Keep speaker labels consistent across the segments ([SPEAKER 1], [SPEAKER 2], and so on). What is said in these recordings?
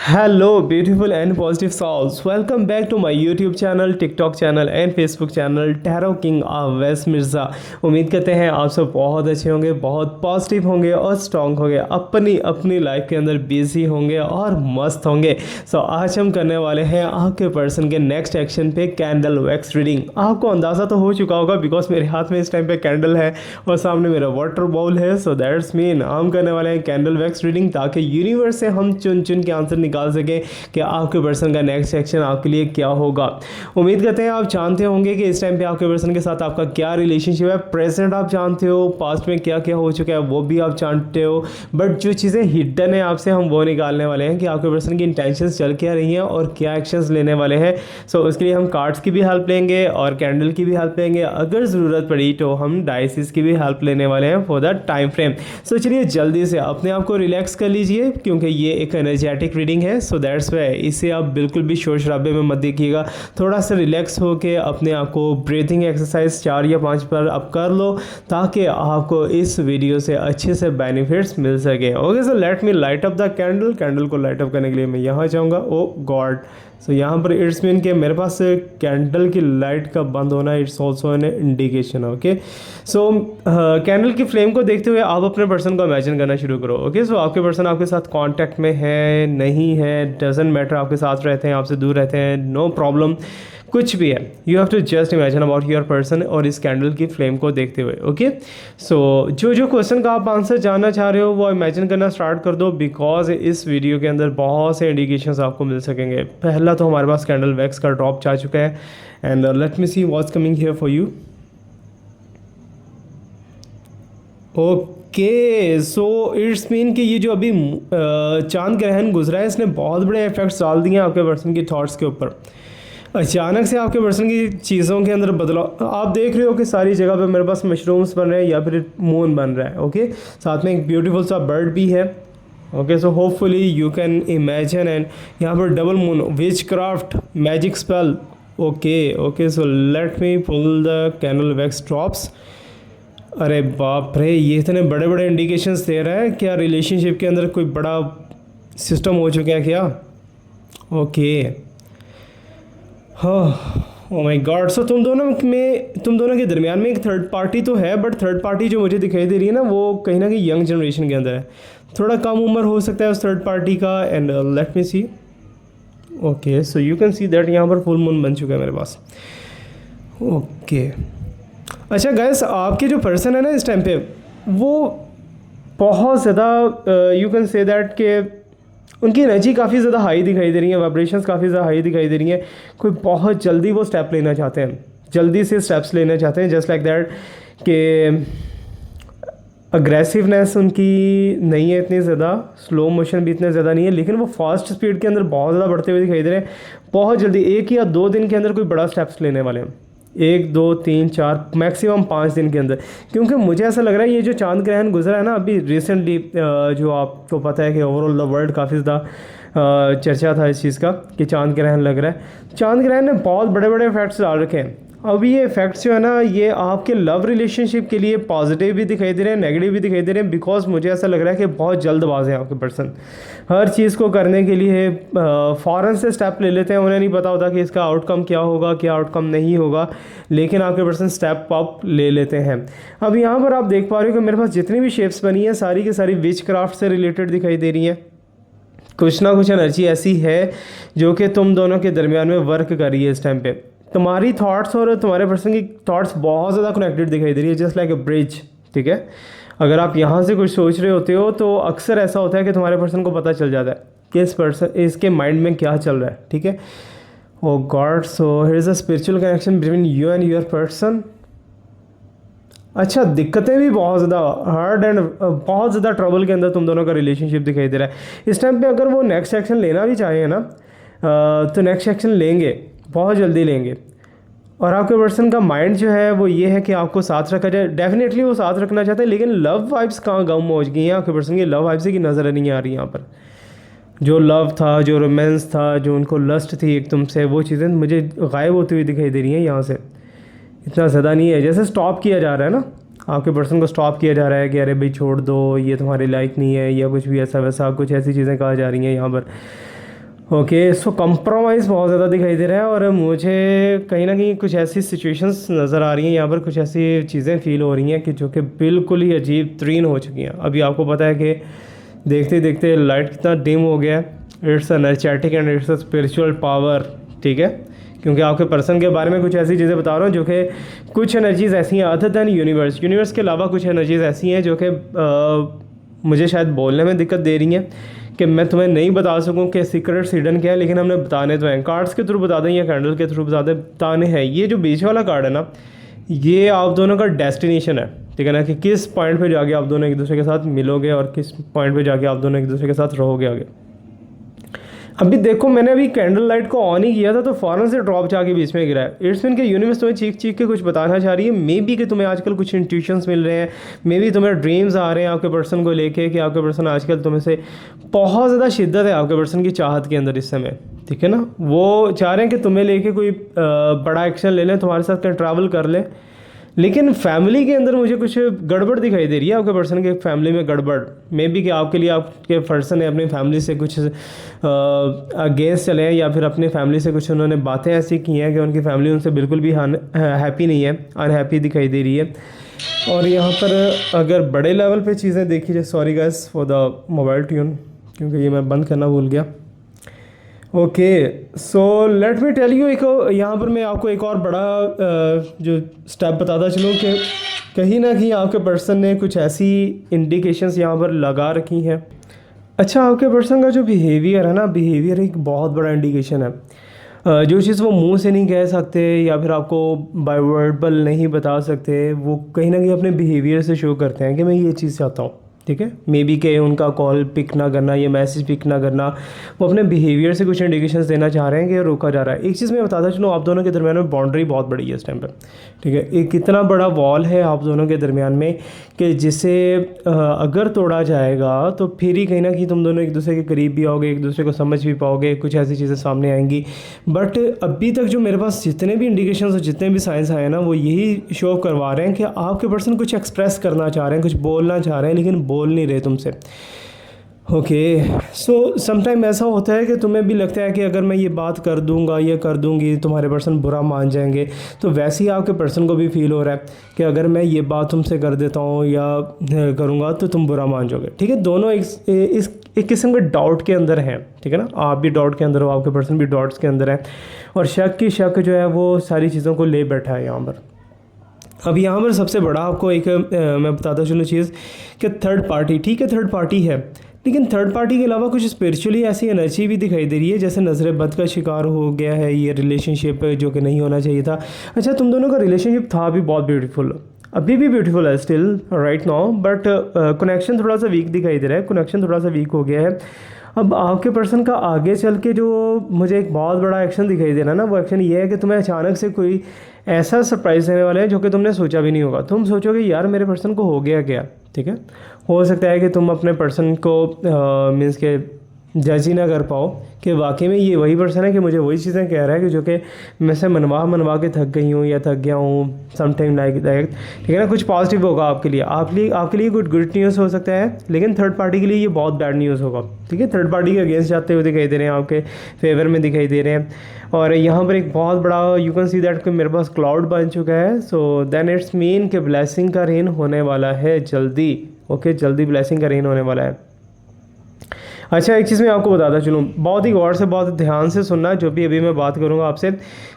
[SPEAKER 1] Hello, beautiful and positive souls. Welcome back to my YouTube channel, TikTok channel and Facebook channel tarot king Awais Mirza. उम्मीद करते हैं आप सब बहुत अच्छे होंगे, बहुत पॉजिटिव होंगे और स्ट्रॉन्ग होंगे, अपनी अपनी लाइफ के अंदर बिजी होंगे और मस्त होंगे। आज हम करने वाले हैं आपके पर्सन के नेक्स्ट एक्शन पे कैंडल वैक्स रीडिंग। आपको अंदाज़ा तो हो चुका होगा बिकॉज मेरे हाथ में इस टाइम पे कैंडल है और सामने मेरा वाटर बाउल है। सो दैट्स मीन हम करने वाले हैं कैंडल वैक्स रीडिंग ताकि यूनिवर्स से हम चुन चुन के आंसर निकाल सकें कि आपके पर्सन का नेक्स्ट एक्शन आपके लिए क्या होगा। उम्मीद करते हैं आप जानते होंगे कि इस टाइम पे आपके पर्सन के साथ आपका क्या रिलेशनशिप है, प्रेजेंट आप जानते हो, पास्ट में क्या क्या हो चुका है वो भी आप जानते हो, बट जो चीज़ें हिडन है आपसे हम वो निकालने वाले हैं कि आपके पर्सन की इंटेंशंस चल क्या रही हैं और क्या एक्शंस लेने वाले हैं। सो उसके लिए हम कार्ड्स की भी हेल्प लेंगे और कैंडल की भी हेल्प लेंगे, अगर ज़रूरत पड़ी तो हम डाइसिस की भी हेल्प लेने वाले हैं फॉर द टाइम फ्रेम। सो चलिए जल्दी से अपने आप को रिलैक्स कर लीजिए क्योंकि ये एक एनर्जेटिक रीडिंग है। सो दैट्स वाई इसे आप बिल्कुल भी शोर शराबे में मत देखिएगा, थोड़ा सा रिलैक्स होकर अपने आप को ब्रीथिंग एक्सरसाइज 4 या 5 बार आप कर लो ताकि आपको इस वीडियो से अच्छे से बेनिफिट्स मिल सके। Okay, so let me light up the candle. Candle को लाइट अप करने के लिए मैं यहाँ जाऊँगा। ओ गॉड, सो यहाँ पर इट्स मीन कि मेरे पास कैंडल की लाइट का बंद होना it's also an indication. Okay, so candle की फ्लेम को देखते हुए आप अपने पर्सन को इमेजिन करना शुरू करो। ओके, सो आपके पर्सन आपके साथ कांटेक्ट में है नहीं है डजेंट मैटर, आपके साथ रहते हैं आपसे दूर रहते हैं नो प्रॉब्लम, कुछ भी है, you have to just imagine about your person और इस कैंडल की फ्लेम को देखते हुए। ओके, सो जो क्वेश्चन का आप आंसर जानना चाह रहे हो वो इमेजिन करना स्टार्ट कर दो बिकॉज इस वीडियो के अंदर बहुत से इंडिकेशंस आपको मिल सकेंगे। पहला तो हमारे पास कैंडल वैक्स का ड्रॉप जा चुका है and let me see what's coming here for you. Okay, so it's mean कि ये जो अभी चांद ग्रहण गुजरा है इसने बहुत बड़े इफेक्ट्स डाल दिए हैं आपके पर्सन की थॉट्स के ऊपर। अचानक से आपके पर्सन की चीज़ों के अंदर बदलाव आप देख रहे हो कि सारी जगह पे मेरे पास मशरूम्स बन रहे हैं या फिर मून बन रहा है। ओके, साथ में एक ब्यूटीफुल सा बर्ड भी है। Okay, so hopefully you can imagine and यहाँ पर double moon, which craft, magic spell. Okay, so let me pull the candle wax drops. अरे बाप रे, ये इतने बड़े बड़े इंडिकेशंस दे रहा है, क्या रिलेशनशिप के अंदर कोई बड़ा सिस्टम हो चुका है क्या? ओके, ओह माय गॉड, सो तुम दोनों के दरमियान में एक थर्ड पार्टी तो है, बट थर्ड पार्टी जो मुझे दिखाई दे रही है ना वो कहीं ना कहीं यंग जनरेशन के अंदर है, थोड़ा कम उम्र हो सकता है उस थर्ड पार्टी का। And let me see. Okay, so you can see that यहाँ पर फुल मून बन चुका है मेरे पास। ओके, अच्छा गाइस, आपके जो पर्सन है ना इस टाइम पे वो बहुत ज़्यादा यू कैन से दैट के उनकी एनर्जी काफ़ी ज़्यादा हाई दिखाई दे रही है, वाइब्रेशंस काफ़ी ज़्यादा हाई दिखाई दे रही हैं। कोई बहुत जल्दी वो स्टेप लेना चाहते हैं, जल्दी से स्टेप्स लेना चाहते हैं, जस्ट लाइक दैट कि अग्रेसिवनेस उनकी नहीं है इतनी ज़्यादा, स्लो मोशन भी इतने ज़्यादा नहीं है, लेकिन वो फास्ट स्पीड के अंदर बहुत ज़्यादा बढ़ते हुए दिखाई दे रहे हैं। बहुत जल्दी 1 या 2 दिन के अंदर कोई बड़ा स्टेप्स लेने वाले हैं, 1 2 3 4 मैक्सिमम 5 दिन के अंदर, क्योंकि मुझे ऐसा लग रहा है ये जो चांद ग्रहण गुजरा है ना अभी रिसेंटली, जो आपको पता है कि ओवरऑल द वर्ल्ड काफ़ी ज़्यादा चर्चा था इस चीज़ का कि चांद ग्रहण लग रहा है। चांद ग्रहण ने बहुत बड़े बड़े इफेक्ट्स डाल रखे हैं। अब ये इफेक्ट्स जो है ना ये आपके लव रिलेशनशिप के लिए पॉजिटिव भी दिखाई दे रहे हैं, नेगेटिव भी दिखाई दे रहे हैं, बिकॉज मुझे ऐसा लग रहा है कि बहुत जल्दबाज है आपके पर्सन, हर चीज़ को करने के लिए फ़ौरन से स्टेप ले लेते हैं, उन्हें नहीं पता होता कि इसका आउटकम क्या होगा क्या आउटकम नहीं होगा, लेकिन आपके पर्सन स्टेप अप ले लेते हैं। अब यहाँ पर आप देख पा रहे हो कि मेरे पास जितनी भी शेप्स बनी हैं सारी की सारी विच क्राफ्ट से रिलेटेड दिखाई दे रही हैं। कुछ ना कुछ एनर्जी ऐसी है जो कि तुम दोनों के दरमियान में वर्क कर रही है इस टाइम पे। तुम्हारी थॉट्स और तुम्हारे पर्सन की थॉट्स बहुत ज़्यादा कनेक्टेड दिखाई दे रही है, जस्ट लाइक ए ब्रिज। ठीक है, अगर आप यहाँ से कुछ सोच रहे होते हो तो अक्सर ऐसा होता है कि तुम्हारे पर्सन को पता चल जाता है कि इस पर्सन इसके माइंड में क्या चल रहा है। ठीक है, oh God, so here is a spiritual connection between you and your person. अच्छा, दिक्कतें भी बहुत ज़्यादा हार्ड एंड बहुत ज़्यादा ट्रबल के अंदर तुम दोनों का रिलेशनशिप दिखाई दे रहा है इस टाइम पे। अगर वो नेक्स्ट एक्शन लेना भी चाहें ना तो नेक्स्ट एक्शन लेंगे, बहुत जल्दी लेंगे, और आपके पर्सन का माइंड जो है वो ये है कि आपको साथ रखा जाए। डेफिनेटली वो साथ रखना चाहते हैं, लेकिन लव वाइब्स कहाँ गुम हो गई हैं आपके पर्सन की, लव वाइब्स की नज़र नहीं आ रही यहाँ पर। जो लव था, जो रोमांस था, जो उनको लस्ट थी एक तुमसे, वो चीज़ें मुझे गायब होती हुई दिखाई दे रही हैं यहाँ से। इतना ज़्यादा नहीं है, जैसे स्टॉप किया जा रहा है ना, आपके पर्सन को स्टॉप किया जा रहा है कि अरे भाई छोड़ दो, ये तुम्हारे लायक नहीं है, या कुछ भी ऐसा वैसा कुछ ऐसी चीज़ें कहा जा रही हैं यहाँ पर। ओके, सो कंप्रोमाइज़ बहुत ज़्यादा दिखाई दे रहा है और मुझे कहीं ना कहीं कुछ ऐसी सिचुएशंस नज़र आ रही हैं यहाँ पर, कुछ ऐसी चीज़ें फील हो रही हैं कि जो कि बिल्कुल ही अजीब तरीन हो चुकी हैं। अभी आपको पता है कि देखते देखते लाइट कितना डिम हो गया है। It's energetic and it's a spiritual power, ठीक है, क्योंकि आपके पर्सन के बारे में कुछ ऐसी चीज़ें बता रहा हूँ जो कि कुछ एनर्जीज़ ऐसी हैं अदर दैन यूनिवर्स के अलावा कुछ एनर्जीज़ ऐसी हैं जो कि मुझे शायद बोलने में दिक्कत दे रही हैं कि मैं तुम्हें नहीं बता सकूं कि सीक्रेट हिडन क्या है, लेकिन हमने बताने तो हैं। कार्ड्स के थ्रू बता दें या कैंडल के थ्रू बताने हैं। ये जो बीच वाला कार्ड है ना, ये आप दोनों का डेस्टिनेशन है, ठीक है ना, कि किस पॉइंट पे जाके आप दोनों एक दूसरे के साथ मिलोगे और किस पॉइंट पे जाके आप दोनों एक दूसरे के साथ रहोगे आगे। अभी देखो, मैंने अभी कैंडल लाइट को ऑन ही किया था तो फ़ौरन से ड्रॉप जाके बीच में गिरा है। इट्स मीन कि यूनिवर्स तुम्हें चीख चीख के कुछ बताना चाह रही है। मे बी कि तुम्हें आजकल कुछ इंट्यूशंस मिल रहे हैं, मे बी तुम्हें ड्रीम्स आ रहे हैं आपके पर्सन को लेके कि आपके पर्सन आजकल तुम्हें से बहुत ज़्यादा शिद्दत है आपके पर्सन की चाहत के अंदर इस समय, ठीक है ना। वो चाह रहे हैं कि तुम्हें लेके कोई बड़ा एक्शन ले लें, तुम्हारे साथ कहीं ट्रैवल कर लें, लेकिन फैमिली के अंदर मुझे कुछ गड़बड़ दिखाई दे रही है। आपके पर्सन के फैमिली में गड़बड़, मे बी कि आपके लिए आपके पर्सन ने अपनी फैमिली से कुछ अगेंस्ट चले हैं या फिर अपनी फैमिली से कुछ उन्होंने बातें ऐसी की हैं कि उनकी फैमिली उनसे बिल्कुल भी हैप्पी नहीं है, अनहैप्पी दिखाई दे रही है। और यहाँ पर अगर बड़े लेवल पे चीज़ें देखी जाए, sorry guys for the mobile tune, क्योंकि ये मैं बंद करना भूल गया। Okay, so let me tell you, एक यहाँ पर मैं आपको एक और बड़ा जो स्टेप बताता चलूँ कि कहीं ना कहीं आपके पर्सन ने कुछ ऐसी इंडिकेशंस यहाँ पर लगा रखी हैं। अच्छा, आपके पर्सन का जो बिहेवियर है ना, बिहेवियर एक बहुत बड़ा इंडिकेशन है। जो चीज़ वो मुंह से नहीं कह सकते या फिर आपको बाय वर्बल नहीं बता सकते, वो कहीं ना कहीं अपने बिहेवियर से शो करते हैं कि मैं ये चीज़ चाहता हूँ, ठीक है। मे बी के उनका कॉल पिक ना करना या मैसेज पिक ना करना, वो अपने बिहेवियर से कुछ इंडिकेशंस देना चाह रहे हैं कि रोका जा रहा है। एक चीज़ मैं बताता चलूँ, आप दोनों के दरमियान में बाउंड्री बहुत बड़ी है इस टाइम पर, ठीक है। एक इतना बड़ा वॉल है आप दोनों के दरमियान में कि जिसे अगर तोड़ा जाएगा तो फिर ही कहीं ना कहीं तुम दोनों एक दूसरे के करीब भी आओगे, एक दूसरे को समझ भी पाओगे, कुछ ऐसी चीज़ें सामने आएंगी। बट अभी तक जो मेरे पास जितने भी इंडिकेशंस और जितने भी साइंस आए ना, वो यही शो करवा रहे हैं कि आपके पर्सन कुछ एक्सप्रेस करना चाह रहे हैं, कुछ बोलना चाह रहे हैं, लेकिन बोल नहीं रहे तुमसे। ओके, सो समटाइम ऐसा होता है कि तुम्हें भी लगता है कि अगर मैं ये बात कर दूंगा या कर दूंगी तुम्हारे पर्सन बुरा मान जाएंगे, तो वैसे ही आपके पर्सन को भी फील हो रहा है कि अगर मैं ये बात तुमसे कर देता हूँ या करूँगा तो तुम बुरा मान जाओगे, ठीक है। दोनों एक किस्म के डाउट के अंदर हैं, ठीक है ना। आप भी डाउट के अंदर हो, आपके पर्सन भी डाउट्स के अंदर है, और शक की शक जो है वो सारी चीज़ों को ले बैठा है यहाँ पर। अब यहाँ पर सबसे बड़ा आपको एक मैं बताता चलूँ चीज़ कि थर्ड पार्टी, ठीक है, थर्ड पार्टी है, लेकिन थर्ड पार्टी के अलावा कुछ स्पिरिचुअली ऐसी एनर्जी भी दिखाई दे रही है जैसे नज़र बद का शिकार हो गया है ये रिलेशनशिप, जो कि नहीं होना चाहिए था। अच्छा, तुम दोनों का रिलेशनशिप था भी बहुत ब्यूटीफुल, अभी भी ब्यूटीफुल है still right now, but connection थोड़ा सा वीक दिखाई दे रहा है, कनेक्शन थोड़ा सा वीक हो गया है। अब आपके पर्सन का आगे चल के जो मुझे एक बहुत बड़ा एक्शन दिखाई दे रहा है ना, वो एक्शन ये है कि तुम्हें अचानक से कोई ऐसा सरप्राइज़ देने वाला है जो कि तुमने सोचा भी नहीं होगा। तुम सोचोगे यार मेरे पर्सन को हो गया क्या, ठीक है। हो सकता है कि तुम अपने पर्सन को मीन्स के जज ही ना कर पाओ कि वाकई में ये वही पर्सन है कि मुझे वही चीज़ें कह रहा है कि जो कि मैं से मनवा के थक गई हूँ या थक गया हूँ, समटाइम लाइक दैट, ठीक है ना। कुछ पॉजिटिव होगा आपके लिए, आपके लिए गुड न्यूज़ हो सकता है, लेकिन थर्ड पार्टी के लिए ये बहुत बैड न्यूज़ होगा, ठीक है। थर्ड पार्टी के अगेंस्ट जाते हुए दिखाई दे रहे हैं, आपके फेवर में दिखाई दे रहे हैं। और यहाँ पर एक बहुत बड़ा यू कैन सी दैट कि मेरे पास क्लाउड बन चुका है, सो देन इट्स मीन कि ब्लेसिंग का रेन होने वाला है जल्दी। ओके, जल्दी ब्लेसिंग का रेन होने वाला है। अच्छा, एक चीज़ मैं आपको बताता चलूँ, बहुत ही गौर से बहुत ध्यान से सुनना जो भी अभी मैं बात करूँगा आपसे।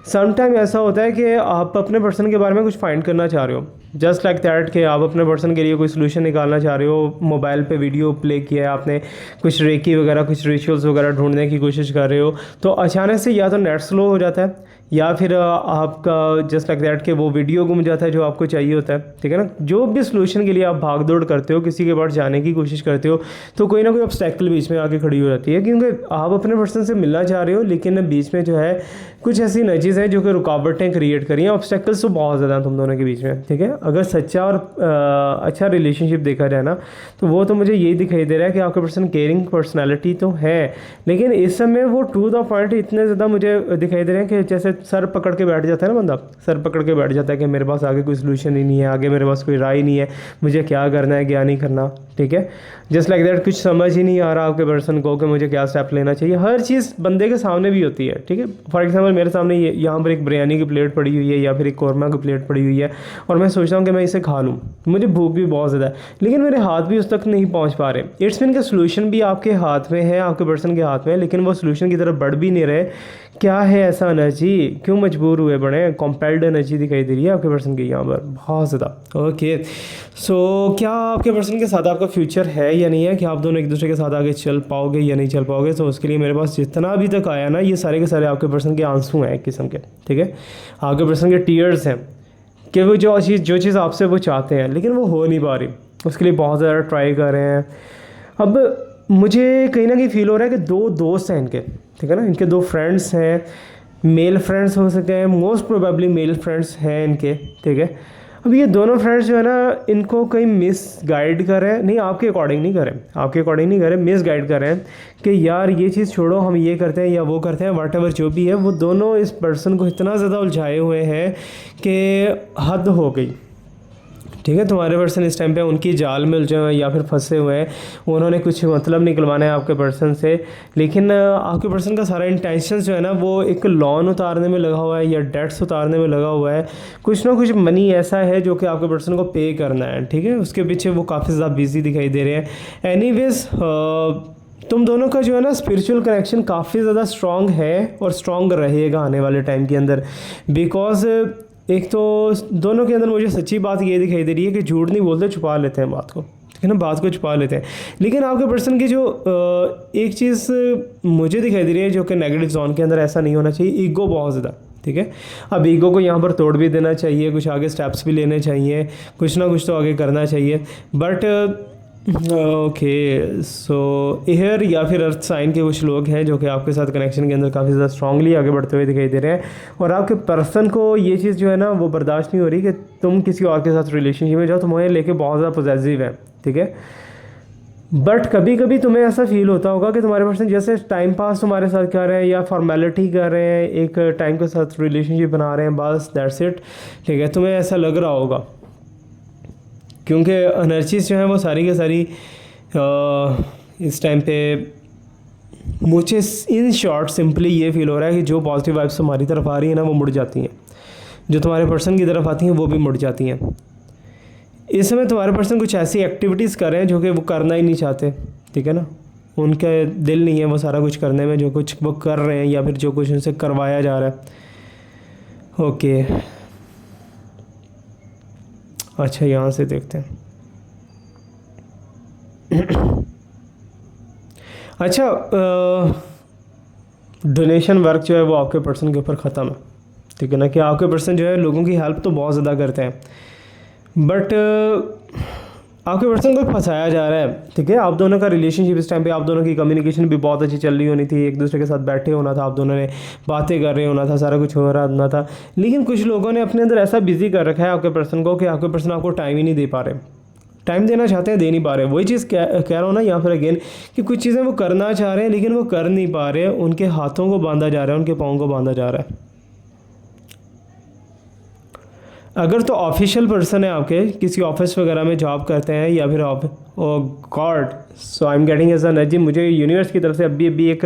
[SPEAKER 1] समटाइम ऐसा होता है कि आप अपने पर्सन के बारे में कुछ फाइंड करना चाह रहे हो, जस्ट लाइक दैट कि आप अपने पर्सन के लिए कोई सोल्यूशन निकालना चाह रहे हो, मोबाइल पे वीडियो प्ले किया है आपने, कुछ रेकी वगैरह कुछ रिचुअल्स वगैरह ढूंढने की कोशिश कर रहे हो, तो अचानक से या तो नेट स्लो हो जाता है या फिर आपका जस्ट लाइक दैट कि वो वीडियो गुम जाता है जो आपको चाहिए होता है, ठीक है ना। जो भी सोल्यूशन के लिए आप भाग दौड़ करते हो, किसी के पास जाने की कोशिश करते हो, तो कोई ना कोई ऑब्स्टेकल बीच में आके खड़ी हो जाती है, क्योंकि आप अपने पर्सन से मिलना चाह रहे हो, लेकिन बीच में जो है कुछ ऐसी एनर्जीज़ हैं जो कि रुकावटें क्रिएट करी हैं। ऑब्स्टेकल्स तो बहुत ज़्यादा हैं तुम दोनों के बीच में, ठीक है। अगर सच्चा और अच्छा रिलेशनशिप देखा जाए ना, तो वो तो मुझे यही दिखाई दे रहा है कि आपके पर्सन केयरिंग पर्सनैलिटी तो है, लेकिन इस समय वो टू द पॉइंट इतने ज़्यादा मुझे दिखाई दे रहे हैं कि जैसे सर पकड़ के बैठ जाता है ना बंदा, सर पकड़ के बैठ जाता है कि मेरे पास आगे कोई सोल्यूशन ही नहीं है, आगे मेरे पास कोई राय नहीं है, मुझे क्या करना है क्या नहीं करना, ठीक है। जस्ट लाइक दैट, कुछ समझ ही नहीं आ रहा आपके पर्सन को कि मुझे क्या स्टेप लेना चाहिए। हर चीज़ बंदे के सामने भी होती है, ठीक है। फॉर एग्जाम्पल मेरे सामने यहाँ पर एक बिरयानी की प्लेट पड़ी हुई है या फिर एक कौरमा की प्लेट पड़ी हुई है और मैं सोचता हूँ कि मैं इसे खा लूँ, मुझे भूख भी बहुत ज़्यादा है, लेकिन मेरे हाथ भी उस तक नहीं पहुँच पा रहे। इट्स मीन का सोल्यूशन भी आपके हाथ में है, आपके पर्सन के हाथ में है, लेकिन वो सोल्यूशन की तरफ बढ़ भी नहीं रहे। क्या है ऐसा एनर्जी, क्यों मजबूर हुए बड़े, कॉम्पेल्ड एनर्जी दिखाई दे रही है आपके पर्सन की यहाँ पर बहुत ज़्यादा। ओके, सो क्या आपके पर्सन के साथ आपका फ्यूचर है या नहीं है, कि आप दोनों एक दूसरे के साथ आगे चल पाओगे या नहीं चल पाओगे। तो उसके लिए मेरे पास जितना अभी तक आया ना, ये सारे के सारे आपके पर्सन के आंसू हैं एक किस्म के, ठीक है। आपके पर्सन के टीयर्स हैं कि वो जो चीज़ आपसे वो चाहते हैं लेकिन वो हो नहीं पा रही, उसके लिए बहुत ज़्यादा ट्राई कर रहे हैं। अब मुझे कहीं ना कहीं फील हो रहा है कि दो दोस्त हैं इनके, ठीक है ना, इनके दो फ्रेंड्स हैं, मेल फ्रेंड्स हो सकते हैं, मोस्ट प्रोबेबली मेल फ्रेंड्स हैं इनके, ठीक है। अब ये दोनों फ्रेंड्स जो है ना, इनको कहीं मिस गाइड कर रहे हैं, नहीं आपके अकॉर्डिंग नहीं करें, आपके अकॉर्डिंग नहीं करें, मिस गाइड कर रहे हैं कि यार ये चीज़ छोड़ो, हम ये करते हैं या वो करते हैं, वट एवर जो भी है। वो दोनों इस पर्सन को इतना ज़्यादा उलझाए हुए हैं कि हद हो गई, ठीक है। तुम्हारे पर्सन इस टाइम पे उनकी जाल में उलझे हुए हैं या फिर फंसे हुए हैं, उन्होंने कुछ मतलब निकलवाना है आपके पर्सन से, लेकिन आपके पर्सन का सारा इंटेंशन जो है ना, वो एक लोन उतारने में लगा हुआ है या डेट्स उतारने में लगा हुआ है। कुछ ना कुछ मनी ऐसा है जो कि आपके पर्सन को पे करना है, ठीक है, उसके पीछे वो काफ़ी ज़्यादा बिजी दिखाई दे रहे हैं। एनीवेज, तुम दोनों का जो है ना स्पिरिचुअल कनेक्शन काफ़ी ज़्यादा स्ट्रॉन्ग है और स्ट्रॉन्ग रहेगा आने वाले टाइम के अंदर, बिकॉज एक तो दोनों के अंदर मुझे सच्ची बात ये दिखाई दे रही है कि झूठ नहीं बोलते, छुपा लेते हैं बात को, ठीक है ना, बात को छुपा लेते हैं। लेकिन आपके पर्सन की जो एक चीज़ मुझे दिखाई दे रही है जो कि नेगेटिव जोन के अंदर ऐसा नहीं होना चाहिए, ईगो बहुत ज़्यादा, ठीक है। अब ईगो को यहाँ पर तोड़ भी देना चाहिए, कुछ आगे स्टेप्स भी लेने चाहिए, कुछ ना कुछ तो आगे करना चाहिए। बट ओके, सो एयर या फिर अर्थ साइन के कुछ लोग हैं जो कि आपके साथ कनेक्शन के अंदर काफ़ी ज़्यादा स्ट्रांगली आगे बढ़ते हुए दिखाई दे रहे हैं, और आपके पर्सन को ये चीज़ जो है ना वो बर्दाश्त नहीं हो रही कि तुम किसी और के साथ रिलेशनशिप में जाओ, तुम्हें लेके बहुत ज़्यादा पॉजिटिव है, ठीक है। बट कभी कभी तुम्हें ऐसा फील होता होगा कि तुम्हारे पर्सन जैसे टाइम पास तुम्हारे साथ कर रहे हैं या फॉर्मेलिटी कर रहे हैं, एक टाइम के साथ रिलेशनशिप बना रहे हैं, बस दैट्स इट, ठीक है। तुम्हें ऐसा लग रहा होगा क्योंकि एनर्जीज जो है वो सारी की सारी इस टाइम पे मुझे इन शॉर्ट सिंपली ये फील हो रहा है कि जो पॉजिटिव वाइब्स हमारी तरफ आ रही है ना वो मुड़ जाती हैं, जो तुम्हारे पर्सन की तरफ आती हैं वो भी मुड़ जाती हैं। इस समय तुम्हारे पर्सन कुछ ऐसी एक्टिविटीज़ कर रहे हैं जो कि वो करना ही नहीं चाहते, ठीक है ना, उनके दिल नहीं है वो सारा कुछ करने में जो कुछ वो कर रहे हैं या फिर जो कुछ उनसे करवाया जा रहा है। ओके, अच्छा यहाँ से देखते हैं। अच्छा, डोनेशन वर्क जो है वो आपके पर्सन के ऊपर ख़त्म है, ठीक है ना, कि आपके पर्सन जो है लोगों की हेल्प तो बहुत ज़्यादा करते हैं, बट आपके पर्सन को फंसाया जा रहा है, ठीक है। आप दोनों का रिलेशनशिप इस टाइम पे, आप दोनों की कम्युनिकेशन भी बहुत अच्छी चल रही होनी थी, एक दूसरे के साथ बैठे होना था, आप दोनों ने बातें कर रहे होना था, सारा कुछ हो रहा होना था, लेकिन कुछ लोगों ने अपने अंदर ऐसा बिजी कर रखा है आपके पर्सन को कि आपके पर्सन आपको टाइम ही नहीं दे पा रहे, टाइम देना चाहते हैं दे नहीं पा रहे। वही चीज़ कह रहा हूँ ना यहाँ पर अगेन कि कुछ चीज़ें वो करना चाह रहे हैं लेकिन वो कर नहीं पा रहे, उनके हाथों को बांधा जा रहा है, उनके पाँव को बांधा जा रहा है। अगर तो ऑफिशियल पर्सन है आपके, किसी ऑफिस वगैरह में जॉब करते हैं या फिर God, so I am getting age energy, मुझे यूनिवर्स की तरफ से अभी एक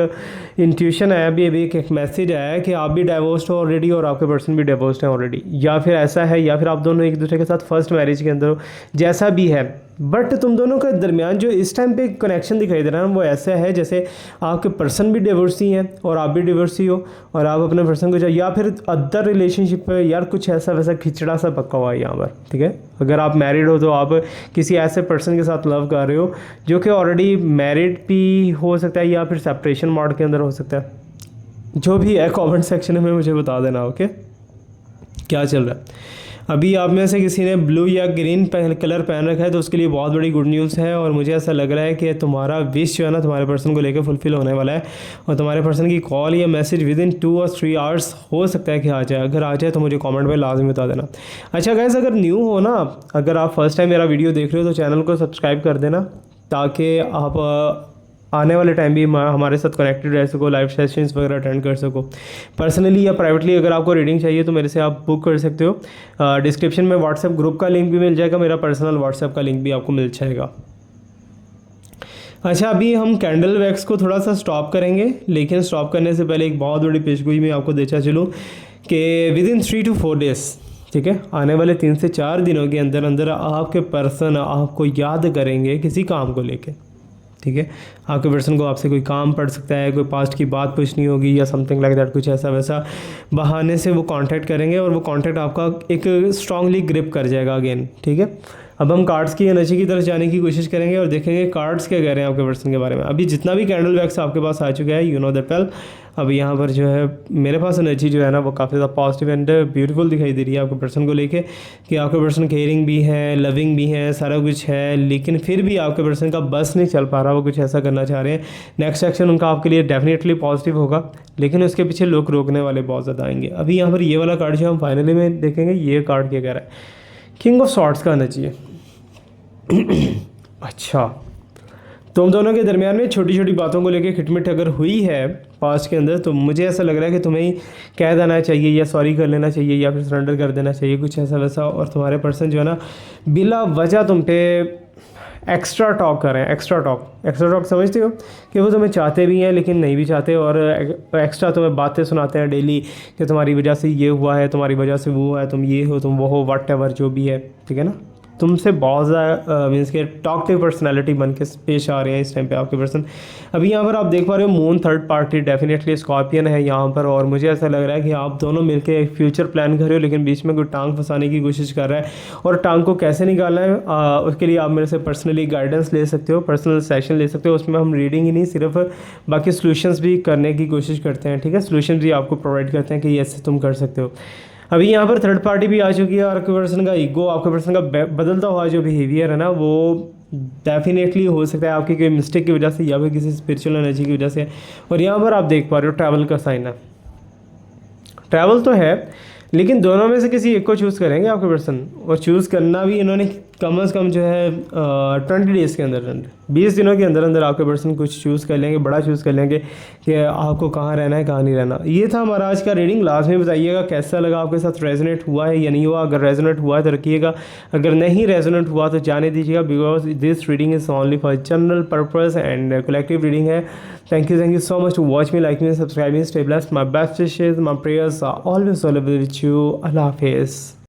[SPEAKER 1] इंट्यूशन आया, अभी एक मैसेज आया है कि आप भी डाइवोर्स्ड हो ऑलरेडी और आपके पर्सन भी डाइवोर्स्ड हैं ऑलरेडी, या फिर ऐसा है या फिर आप दोनों एक दूसरे के साथ फर्स्ट मैरिज के अंदर हो, जैसा भी है। बट तुम दोनों के दरमियान जो इस टाइम पे कनेक्शन दिखाई दे रहा है वो ऐसा है जैसे आपके पर्सन भी डिवोर्सी हैं और आप भी डिवोर्सी हो और आप अपने पर्सन को या फिर अदर रिलेशनशिप पे यार कुछ ऐसा वैसा खिचड़ा सा पक्का हुआ है यहाँ पर, ठीक है। अगर आप मैरिड हो तो आप किसी ऐसे पर्सन के साथ लव कर रहे हो जो कि ऑलरेडी मैरिड भी हो सकता है या फिर सेपरेशन मोड के अंदर हो सकता है, जो भी है कमेंट सेक्शन में मुझे बता देना, ओके, क्या चल रहा है। अभी आप में से किसी ने ब्लू या ग्रीन कलर पहन रखा है तो उसके लिए बहुत बड़ी गुड न्यूज़ है, और मुझे ऐसा लग रहा है कि तुम्हारा विश जो है ना तुम्हारे पर्सन को लेकर फुलफिल होने वाला है, और तुम्हारे पर्सन की कॉल या मैसेज विद इन 2 और 3 आवर्स हो सकता है कि आ जाए। अगर आ जाए तो मुझे कमेंट में लाजमी बता देना। अच्छा गाइस, अगर न्यू हो ना, अगर आप फर्स्ट टाइम मेरा वीडियो देख रहे हो तो चैनल को सब्सक्राइब कर देना ताकि आप आने वाले टाइम भी हमारे साथ कनेक्टेड रह सको, लाइव सेशंस वगैरह अटेंड कर सको। पर्सनली या प्राइवेटली अगर आपको रीडिंग चाहिए तो मेरे से आप बुक कर सकते हो। डिस्क्रिप्शन में व्हाट्सएप ग्रुप का लिंक भी मिल जाएगा, मेरा पर्सनल व्हाट्सएप का लिंक भी आपको मिल जाएगा। अच्छा, अभी हम कैंडल वैक्स को थोड़ा सा स्टॉप करेंगे, लेकिन स्टॉप करने से पहले एक बहुत बड़ी पेशगोई मैं आपको देता चलूँ कि विद इन 3 to 4 डेज़, ठीक है, आने वाले 3 से 4 दिनों के अंदर अंदर आपके पर्सन आपको याद करेंगे किसी काम को लेके, ठीक है। आपके पर्सन को आपसे कोई काम पड़ सकता है, कोई पास्ट की बात पूछनी होगी या समथिंग लाइक दैट, कुछ ऐसा वैसा बहाने से वो कांटेक्ट करेंगे और वो कांटेक्ट आपका एक स्ट्रांगली ग्रिप कर जाएगा अगेन, ठीक है। अब हम कार्ड्स की एनर्जी की तरफ जाने की कोशिश करेंगे और देखेंगे कार्ड्स क्या कह रहे हैं आपके पर्सन के बारे में। अभी जितना भी कैंडल वैक्स आपके पास आ चुका है, यू नो दैट वेल, अब यहाँ पर जो है मेरे पास एनर्जी जो है ना वो काफ़ी ज़्यादा पॉजिटिव एंड ब्यूटीफुल दिखाई दे रही है आपके पर्सन को लेके, कि आपके पर्सन केयरिंग भी है, लविंग भी है, सारा कुछ है, लेकिन फिर भी आपके पर्सन का बस नहीं चल पा रहा, वो कुछ ऐसा करना चाह रहे हैं। नेक्स्ट एक्शन उनका आपके लिए डेफिनेटली पॉजिटिव होगा, लेकिन उसके पीछे लोग रोकने वाले बहुत ज़्यादा आएंगे। अभी यहाँ पर ये वाला कार्ड जो हम फाइनली में देखेंगे, ये कार्ड क्या कह रहा है, किंग ऑफ सॉर्ड्स का एनर्जी है। अच्छा, तुम दोनों के दरमियान में छोटी छोटी बातों को लेकर खिटमिट अगर हुई है पास्ट के अंदर, तो मुझे ऐसा लग रहा है कि तुम्हें ही कह देना चाहिए या सॉरी कर लेना चाहिए या फिर सरेंडर कर देना चाहिए, कुछ ऐसा वैसा। और तुम्हारे पर्सन जो है ना बिला वजह तुम पे एक्स्ट्रा टॉक कर रहे हैं। एक्स्ट्रा टॉक समझते हो कि वो तुम्हें चाहते भी हैं लेकिन नहीं भी चाहते, और एक्स्ट्रा तुम्हें बातें सुनाते हैं डेली कि तुम्हारी वजह से ये हुआ है, तुम्हारी वजह से वो है, तुम ये हो, तुम वो हो, वट एवर जो भी है, ठीक है ना। तुमसे बहुत ज़्यादा मीन्स के टॉकटिव पर्सनैलिटी बन के पेश आ रहे हैं इस टाइम पे आपके पर्सन। अभी यहाँ पर आप देख पा रहे हो moon third party definitely scorpion है यहाँ पर, और मुझे ऐसा लग रहा है कि आप दोनों मिलके एक फ्यूचर प्लान कर रहे हो, लेकिन बीच में कोई टांग फंसाने की कोशिश कर रहा है। और टांग को कैसे निकालना है उसके लिए आप मेरे से पर्सनली गाइडेंस ले सकते हो, पर्सनल सेशन ले सकते हो। उसमें हम रीडिंग ही नहीं, सिर्फ बाकी सोल्यूशंस भी करने की कोशिश करते हैं, ठीक है। सोल्यूशन भी आपको प्रोवाइड करते हैं कि ऐसे तुम कर सकते हो। अभी यहाँ पर थर्ड पार्टी भी आ चुकी है, और आपके पर्सन का ईगो, आपके पर्सन का बदलता हुआ जो बिहेवियर है ना, वो डेफिनेटली हो सकता है आपकी कोई मिस्टेक की वजह से या फिर किसी स्पिरिचुअल एनर्जी की वजह से। और यहाँ पर आप देख पा रहे हो ट्रैवल का साइन है। ट्रैवल तो है, लेकिन दोनों में से किसी एक को चूज़ करेंगे आपके पर्सन, और चूज़ करना भी इन्होंने कम से कम जो है 20 डेज़ के अंदर 20 दिनों के अंदर अंदर आपके पर्सन कुछ चूज़ कर लेंगे, बड़ा चूज़ कर लेंगे कि आपको कहाँ रहना है, कहाँ नहीं रहना। ये था हमारा आज का रीडिंग। लास्ट में बताइएगा कैसा लगा, आपके साथ रेजोनेट हुआ है या नहीं हुआ। अगर रेजोनेट हुआ है तो रखिएगा, अगर नहीं रेजोनेट हुआ तो जाने दीजिएगा, because this reading is only for general purpose and collective reading है। Thank you so much to watch me, like me, subscribe me, stay blessed, my best wishes, my prayers are always available with you. अल्लाह हाफिज़।